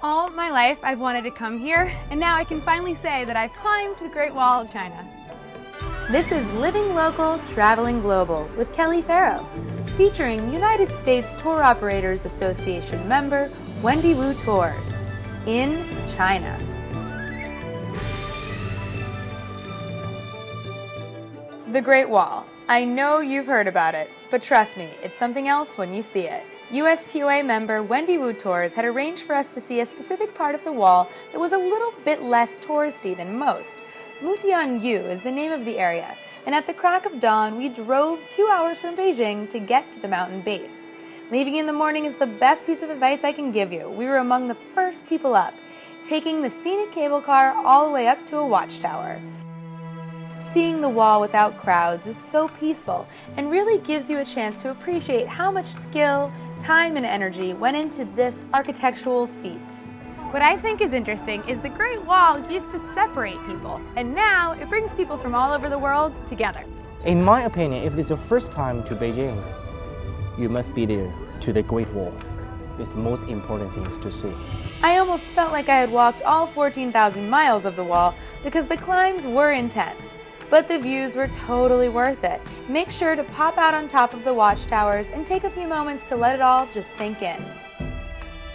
All my life I've wanted to come here, and now I can finally say that I've climbed the Great Wall of China. This is Living Local, Traveling Global with Kelly Farrow, featuring United States Tour Operators Association member Wendy Wu Tours in China. The Great Wall. I know you've heard about it, but trust me, it's something else when you see it. USTOA member Wendy Wu Tours had arranged for us to see a specific part of the wall that was a little bit less touristy than most. Mutianyu is the name of the area, and at the crack of dawn, we drove 2 hours from Beijing to get to the mountain base. Leaving in the morning is the best piece of advice I can give you. We were among the first people up, taking the scenic cable car all the way up to a watchtower. Seeing the wall without crowds is so peaceful and really gives you a chance to appreciate how much skill, time, and energy went into this architectural feat. What I think is interesting is the Great Wall used to separate people, and now it brings people from all over the world together. In my opinion, if this is your first time to Beijing, you must be there to the Great Wall. It's the most important things to see. I almost felt like I had walked all 14,000 miles of the wall because the climbs were intense. But the views were totally worth it. Make sure to pop out on top of the watchtowers and take a few moments to let it all just sink in.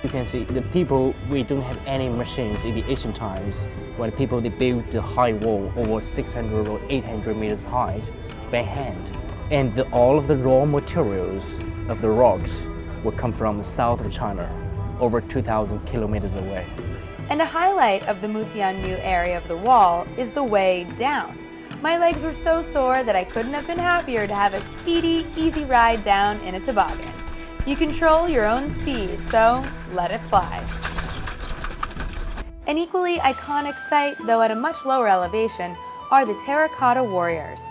You can see the people, we don't have any machines in the ancient times when people they built the high wall over 600 or 800 meters high by hand. And all of the raw materials of the rocks will come from the south of China, over 2,000 kilometers away. And a highlight of the Mutianyu area of the wall is the way down. My legs were so sore that I couldn't have been happier to have a speedy, easy ride down in a toboggan. You control your own speed, so let it fly. An equally iconic sight, though at a much lower elevation, are the Terracotta Warriors.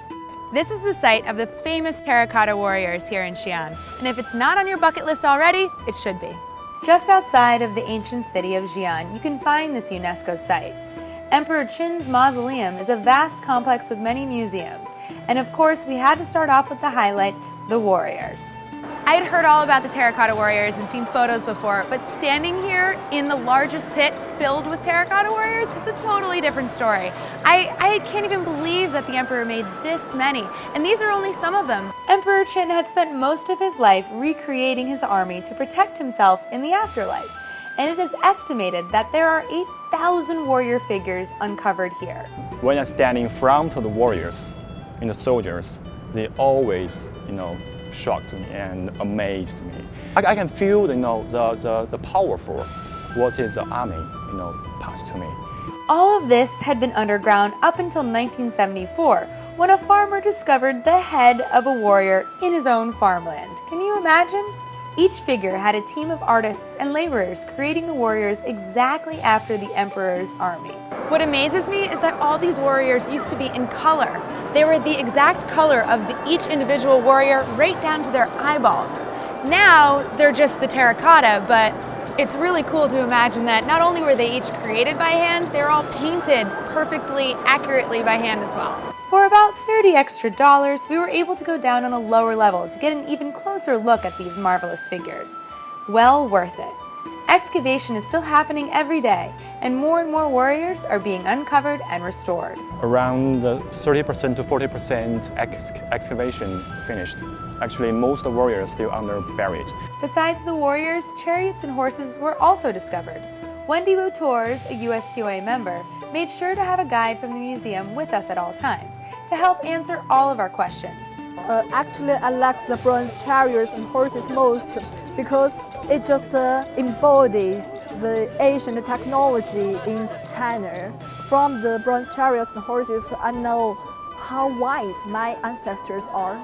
This is the site of the famous Terracotta Warriors here in Xi'an, and if it's not on your bucket list already, it should be. Just outside of the ancient city of Xi'an, you can find this UNESCO site. Emperor Qin's mausoleum is a vast complex with many museums. And of course, we had to start off with the highlight, the warriors. I had heard all about the Terracotta Warriors and seen photos before, but standing here in the largest pit filled with Terracotta Warriors, it's a totally different story. I can't even believe that the Emperor made this many, and these are only some of them. Emperor Qin had spent most of his life recreating his army to protect himself in the afterlife. And it is estimated that there are 8,000 warrior figures uncovered here. When I stand in front of the warriors and the soldiers, they always, shocked me and amazed me. I can feel, the powerful what is the army, passed to me. All of this had been underground up until 1974, when a farmer discovered the head of a warrior in his own farmland. Can you imagine? Each figure had a team of artists and laborers creating the warriors exactly after the emperor's army. What amazes me is that all these warriors used to be in color. They were the exact color of each individual warrior right down to their eyeballs. Now they're just the terracotta, but it's really cool to imagine that not only were they each created by hand, they were all painted perfectly, accurately by hand as well. For about $30 extra, we were able to go down on a lower level to get an even closer look at these marvelous figures. Well worth it. Excavation is still happening every day, and more warriors are being uncovered and restored. Around 30% to 40% excavation finished. Actually, most of the warriors still under buried. Besides the warriors, chariots and horses were also discovered. Wendy Wu Tours, a USTOA member, made sure to have a guide from the museum with us at all times to help answer all of our questions. Actually, I like the bronze chariots and horses most because it just embodies the ancient technology in China. From the bronze chariots and horses, I know how wise my ancestors are.